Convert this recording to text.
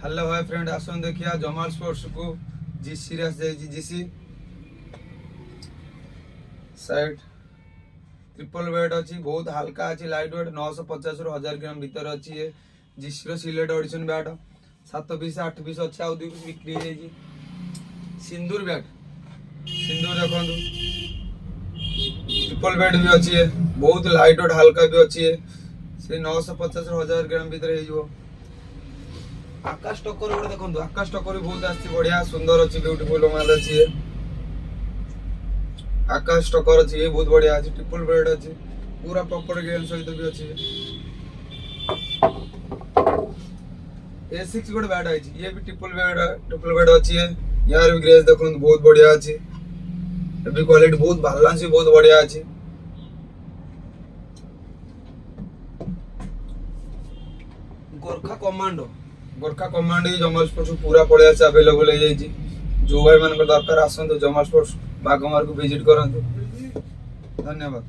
Hello hi friend आसन देखिया Jamal sports को जी सीरीज जीसी साइड ट्रिपल वेट अच्छी बहुत हल्का अच्छी लाइट वेट 950 रु 1000 ग्राम भीतर अच्छी है जीसी रो सिलेट ऑडिशन बैट 7 पीस 8 पीस अच्छी आउ 2 पीस बिक्री है जी सिंदूर बैट सिंदूर देखो ट्रिपल वेट भी अच्छी है बहुत लाइट वेट हल्का भी अच्छी है से 950 रु 1000 ग्राम भीतर है आकाश टक्कर गोटे देखो आकाश टक्कर भी बहुत आसी बढ़िया सुंदर अच्छी ब्यूटीफुल माल अच्छी है आकाश टक्कर अच्छी ये बहुत बढ़िया अच्छी ट्रिपल बेड अच्छी पूरा प्रॉपर गेम सहित भी अच्छी A6 गोटे बैट है ये भी ट्रिपल बेड अच्छी है यार भी ग्रेस देखो बहुत बढ़िया अच्छी ये भी क्वालिटी बहुत बैलेंस भी बहुत बढ़िया अच्छी गोरखा कमांडो जमाल स्पोर्ट्स पूरा पड़े अवेलेबल हो जाए जो भाई मान दरकार आसतु जमाल स्पोर्ट्स बागमार को विजिट करंतु धन्यवाद।